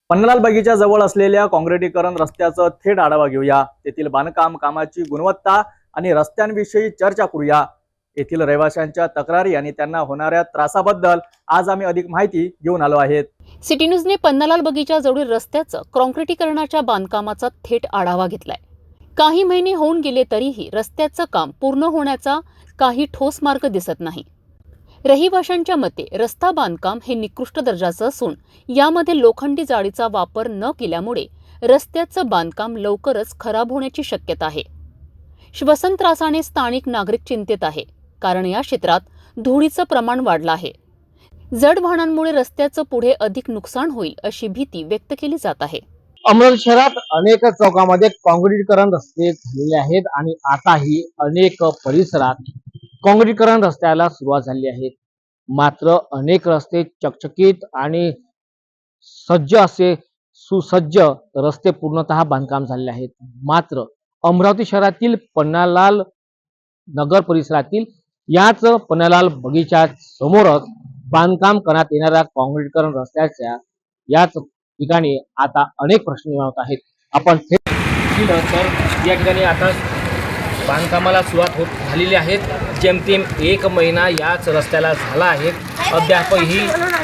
पन्नालाल बगीच्या जवळ असलेल्या काँक्रिटीकरण रस्त्याचा थेट आढावा घेऊया। तेथील बांधकाम कामाची गुणवत्ता आणि रस्त्यांविषयी चर्चा करूया। येथील रहिवाशांच्या तक्रारी आणि त्यांना होणाऱ्या त्रासाबद्दल आज आम्ही अधिक माहिती घेऊन आलो आहेत। सिटी न्यूजने पन्नालाल बगीच्या जवळील रस्त्याचं काँक्रिटीकरणाच्या बांधकामाचा थेट आढावा घेतलाय। काही महिने होऊन गेले तरीही रस्त्याचं काम पूर्ण होण्याचा काही ठोस मार्ग दिसत नाही। रहिवाशांच्या मते रस्ता बांधकाम हे निकृष्ट दर्जाचं असून यामध्ये लोखंडी जाळीचा वापर न केल्यामुळे रस्त्याचं बांधकाम लवकरच खराब होण्याची शक्यता आहे। श्वसन त्रासाने स्थानिक नागरिक चिंतेत आहे, कारण या क्षेत्रात धुळीचं प्रमाण वाढलं आहे। जड वाहनांमुळे रस्त्याचं पुढे अधिक नुकसान होईल अशी भीती व्यक्त केली जात आहे। अमरावती शहरात अनेक चौकामध्ये काँक्रिटीकरण रस्ते झालेले आहेत आणि आताही अनेक परिसरात काँक्रिटीकरण रस्त्याला सुरुवात झाली आहे। मात्र अनेक रस्ते चकचकीत आणि सुसज्ज रस्ते पूर्णतः बांधकाम झालेले आहेत। मात्र अमरावती शहरातील पन्नालाल नगर परिसरातील याच पन्नालाल बगीच्या समोरच बांधकाम करण्यात येणाऱ्या काँक्रिटीकरण रस्त्याच्या याच ठिकाणी आता अनेक प्रश्न निर्माण होत आहेत। आपण थेट पाहिलं तर या ठिकाणी आता बांधकामाला सुरुवात झालेली आहे। जेमतेम 1 महिना याच रस्त्याला झाला आहे। अद्यापही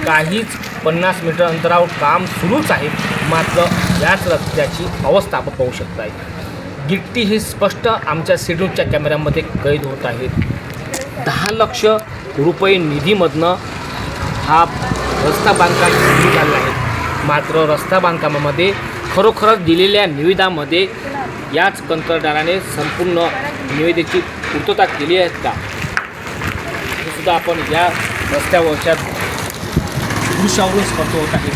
काहीच 50 मीटर अंतरावर काम सुरूच आहे। मात्र याच रस्त्याची अवस्था आपण पाहू शकता। गिट्टी ही स्पष्ट आमच्या सिडूच्या कॅमेऱ्यामध्ये कैद होत आहे। 10 लाख रुपये निधीमधनं हा रस्ता बांधकाम सुरू झाला आहे। मात्र रस्ता बांधकामामध्ये खरोखरच दिलेल्या निविदामध्ये याच कंत्राटदाराने संपूर्ण निविदेची पूर्तता केली आहे का, हे सुद्धा आपण या रस्त्यावरच्या दृश्यावरून स्पष्ट होत आहे।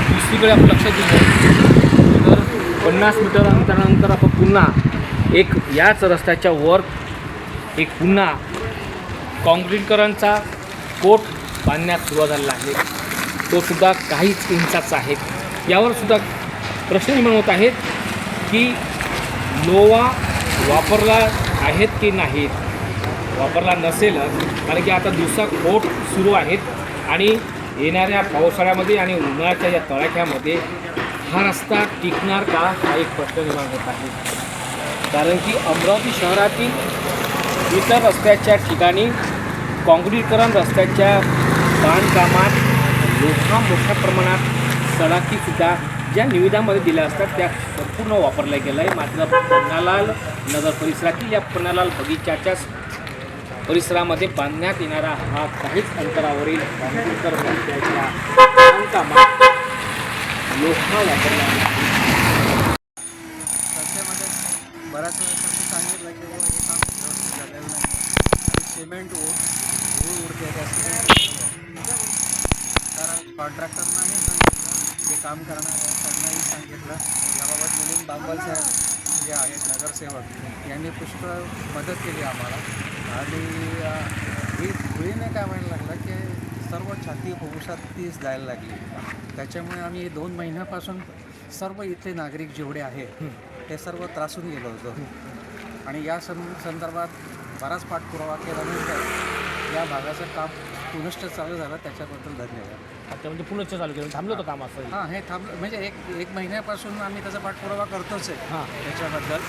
दुसरीकडे आपण लक्षात दिलं तर 50 मीटर अंतरानंतर आपण पुन्हा याच रस्त्याच्या वर पुन्हा काँक्रिटीकरणचा कोट बांधण्यास सुरुवात झालेला आहे। तो सुद्धा काहीच इंचाचा आहे। यावर सुद्धा प्रश्न निर्माण होत आहेत की लोहा वापरला आहेत की नाहीत। वापरला नसेलच, कारण की आता दिवसा कोट सुरू आहेत आणि येणाऱ्या पावसाळ्यामध्ये आणि उन्हाळ्याच्या या तडाख्यामध्ये हा रस्ता टिकणार का, हा एक प्रश्न निर्माण होत आहे। कारण की अमरावती शहरातील इतर रस्त्याच्या ठिकाणी काँक्रिटीकरण रस्त्याच्या बांधकामात लोहा मोठ्या प्रमाणात सडाकीसुद्धा ज्या निविदामध्ये दिल्या असतात त्या संपूर्ण वापरल्या गेला आहे। मात्र पन्नालाल नगर परिसरातील या पन्नालाल बगीच्याच्या परिसरामध्ये बांधण्यात येणारा हा काहीच अंतरावरील काँक्रिटीकरण रस्त्याच्या बांधकामात लोहा वापरला आहे। रस्त्यामध्ये बऱ्याच वेळेस सांगितलं की बाबा हे काम व्यवस्थित झालेलं नाही आणि सिमेंट धूळ उडते त्यासाठी, कारण कॉन्ट्रॅक्टरनाही सांगितलं, जे काम करणार आहे त्यांनाही सांगितलं। याबाबत मिलिंद बांबल साहेब जे आहेत नगरसेवक, यांनी पुष्कळ मदत केली आम्हाला। आणि ही धुळीने काय व्हायला लागलं की सर्व छाती होऊसात तीच जायला लागली। त्याच्यामुळे आम्ही 2 महिन्यापासून सर्व इथले नागरिक जेवढे आहेत ते सर्व त्रासून गेलो होतो आणि या संदर्भात बराच पाठपुरावा केल्यानंतर या भागाचं काम पुनश्च चालू झालं। त्याच्याबद्दल धन्यवाद। आता म्हणजे पुनश्च चालू केलं, थांबलं होतं काम असं? हां, हे म्हणजे एक महिन्यापासून आम्ही त्याचा पाठपुरावा करतोच आहे त्याच्याबद्दल।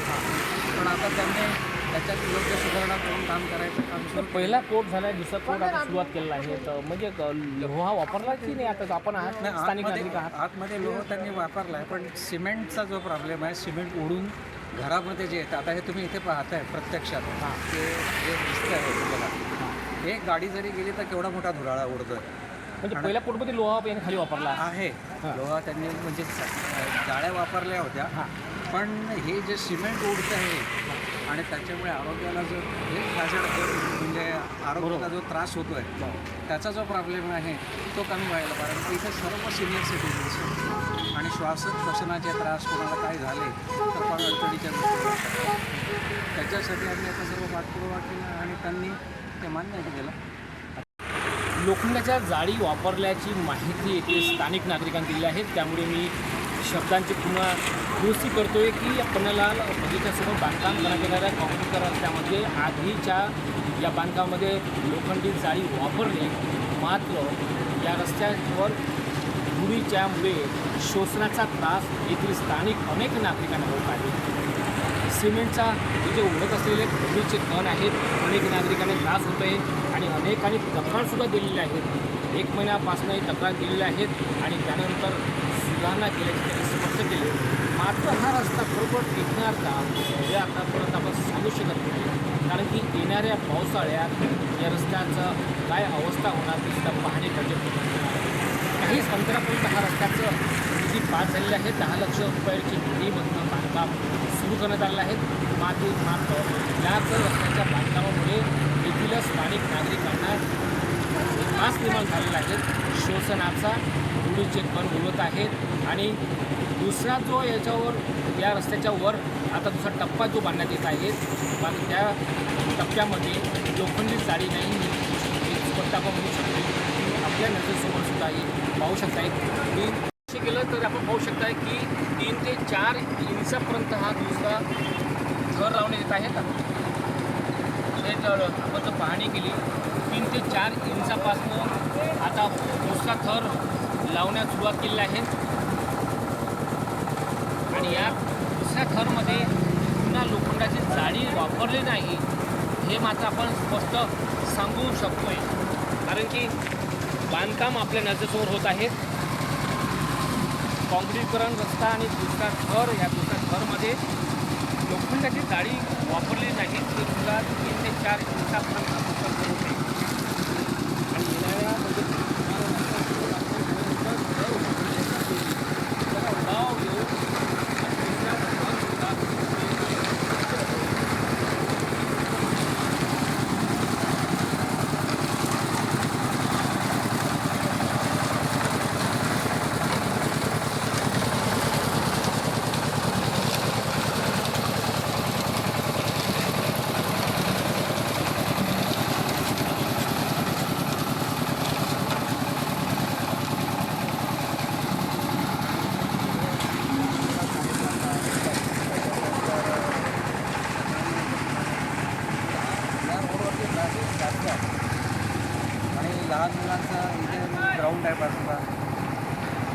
पण आता त्यांनी त्याच्यात योग्य सुधारणा करून काम करायचं काम सुरू। पहिला कोट झाला आहे, दुसरा कोट आता सुरुवात केलेला आहे। तर म्हणजे लोहा वापरला की नाही? आता आपण स्थानिक नागरिक आहात, आतमध्ये लोह त्यांनी वापरला आहे, पण सिमेंटचा जो प्रॉब्लेम आहे, सिमेंट उडून घरामध्ये जे येतं, आता हे तुम्ही इथे पाहताय प्रत्यक्षात ते जे दिसतं आहे तुम्हाला, एक गाडी जरी गेली तर केवढा मोठा धुराळा उडतोय। म्हणजे पहिल्या कोटमध्ये लोहा याने खाली वापरला आहे। लोहा त्यांनी म्हणजे जाळ्या वापरल्या होत्या, पण हे जे सिमेंट उडतं आहे आणि त्याच्यामुळे आरोग्याला जो म्हणजे आरोग्याला जो त्रास होतो आहे त्याचा जो प्रॉब्लेम आहे तो कमी व्हायला पाहिजे। कारण इथे सर्व सिनियर सिटीजन्स आणि श्वासोच्छवासाचे त्रास कोणाला काय झाले तर फार अडचणीच्या गोष्टी होतात। त्याच्यासाठी आम्ही आता सर्व पाठपुरावा केला आणि त्यांनी ते मान्य केलं। लोखंडाच्या जाळी वापरल्याची माहिती येथे स्थानिक नागरिकांनी दिली आहे। त्यामुळे मी शब्दांची पुन्हा दुरुस्ती करतोय की पन्नालाल बगीच्यासमोर बांधकाम करण्यात येणाऱ्या काँक्रिटीकरण रस्त्यामध्ये आधीच्या या बांधकामामध्ये लोखंडी जाळी वापरली, मात्र या रस्त्यावर धुळीच्यामुळे श्वसनाचा त्रास येथील स्थानिक अनेक नागरिकांना होत आहे. सिमेंटचा जे उडत असलेले धुळीचे कण आहेत, अनेक नागरिकांना त्रास होतो आहे आणि अनेकांनी तक्रारसुद्धा दिलेल्या आहेत. 1 महिन्यापासूनही तक्रार दिलेल्या आहेत आणि त्यानंतर सुधारणा केल्याचे त्यांनी स्पष्ट केले. मात्र हा रस्ता बरोबर टिकणार का हे आतापर्यंत आपण सांगू शकत नाही, कारण की येणाऱ्या पावसाळ्यात या रस्त्याचं काय अवस्था होणार ती सुद्धा पाहणे गरजेचं आहे. काहीच अंतरापर्यंत हा रस्त्याचं निधी पास झालेले आहे. 10 लाख रुपयाची निधीमधनं बांधकाम सुरू करण्यात आलेलं आहे. मात्र याच रस्त्याच्या बांधकामामुळे येथील स्थानिक नागरिकांना त्रास निर्माण झालेला आहे. श्वसनाचा धुळीचे कण उडत आहेत आणि दुसरा जो याच्यावर या रस्त्याच्या वर आता दुसरा टप्पा जो बांधण्यात येत आहे, पण त्या टप्प्यामध्ये लोखंडी जाळी नाही एक स्पष्ट आपण म्हणू शकतो. आपल्या नजरेसमोर सुद्धा ही पाहू शकताय. मी असे केलं तर आपण पाहू शकताय की 3 ते 4 इंचापर्यंत हा दुसरा थर लावण्यात येत आहे. हे जर आपण जर पाहणी केली 3 ते 4 इंचापासून आता दुसरा थर लावण्यास सुरुवात केलेली आहे आणि या दुसऱ्या थरमध्ये पुन्हा लोखंडाची जाळी वापरली नाही हे मात्र आपण स्पष्ट सांगू शकतोय, कारण की बांधकाम आपल्या नजरेसमोर होत आहे. काँक्रीटीकरण रस्ता आणि दुसरा थर, या दुसऱ्या थरमध्ये लोखंडाची जाळी वापरली नाही. ती सुद्धा 3 ते 4 इंचापर्यंत उपलब्ध होते आणि येणाऱ्या आणि लहान मुलांचा इथे ग्राउंड आहे बाजूला,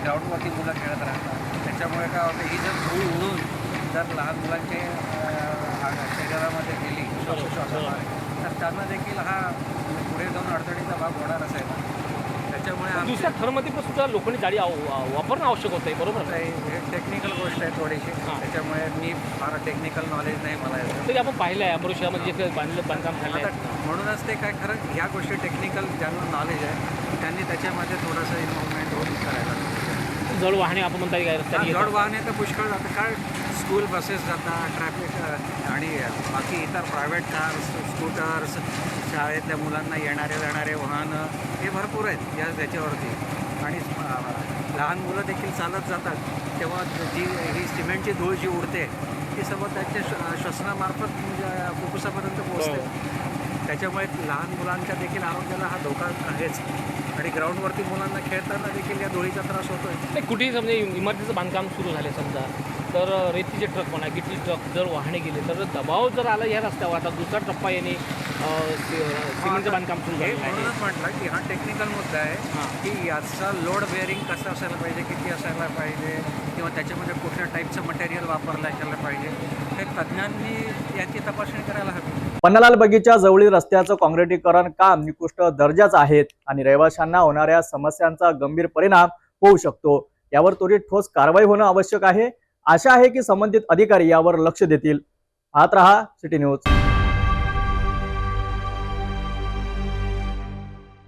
ग्राउंडवरती मुलं खेळत राहतात. त्याच्यामुळे काय होतं, ही जर धूळ उडून जर लहान मुलांचे शरीरामध्ये गेली श्वासोच्छवासाद्वारे तर त्यांना देखील हा पुढे जाऊन अडचणीचा भाग होणारच आहे. त्याच्यामुळे दुसऱ्या थरमध्ये पण सुद्धा लोखंडी जाळी वापरणं आवश्यक होतं आहे. बरोबर आहे. हे टेक्निकल गोष्ट आहे थोडीशी. त्याच्यामुळे मी फार टेक्निकल नॉलेज नाही मला याचं. तरी आपण पाहिलं आहे अमृत शहरामध्ये जे बांधकाम झालं आहे, म्हणूनच ते काय खरं ह्या गोष्टी टेक्निकल ज्यांना नॉलेज आहे त्यांनी त्याच्यामध्ये थोडंसं इन्व्हॉल्वमेंट होऊन करायला. जड वाहने आपण म्हणता येईल रस्त्याने जड वाहने तर पुष्कळ जातं, काय स्कूल बसेस जातात, ट्रॅफिक आणि बाकी इतर प्रायव्हेट कार्स, स्कूटर्स, शाळेतल्या मुलांना येणारे जाणारे वाहनं हे भरपूर आहेत याच्यावरती. आणि लहान मुलं देखील चालत जातात तेव्हा जी ही सिमेंटची धूळ जी उडते ती सर्व त्यांच्या श्वसनामार्फत फुफ्फुसापर्यंत पोहोचते. त्याच्यामुळे लहान मुलांच्या देखील आरोग्याला हा धोका आहेच. आणि ग्राउंडवरती मुलांना खेळताना देखील या धुळीचा त्रास होतोय. नाही, कुठेही समजा इमारतीचं बांधकाम सुरू झाले समजा, तर रेतीचे ट्रक म्हणा, गिट्टी ट्रक जर वाहने गेले तर दबाव जर आला या रस्त्यावर, आता दुसरा टप्पा येणे सिमेंटचं बांधकाम सुरू हे झालेलं आहे. म्हणूनच म्हटलं की हा टेक्निकल मुद्दा आहे की याचा लोड बेअरिंग कसं असायला पाहिजे, किती असायला पाहिजे, किंवा त्याच्यामध्ये कुठल्या टाईपचं मटेरियल वापरलं असायला पाहिजे, हे तज्ज्ञांनी याची तपासणी करायला हवी. पन्नालाल बगीच्या जवळील रस्त्याचं काँक्रिटीकरण काम निकृष्ट दर्जाचं आहे आणि रहिवाशांना होणाऱ्या समस्यांचा गंभीर परिणाम होऊ शकतो. यावर त्वरित ठोस कारवाई होणं आवश्यक आहे. आशा आहे की संबंधित अधिकारी यावर लक्ष देतील. पाहत रहा सिटी न्यूज.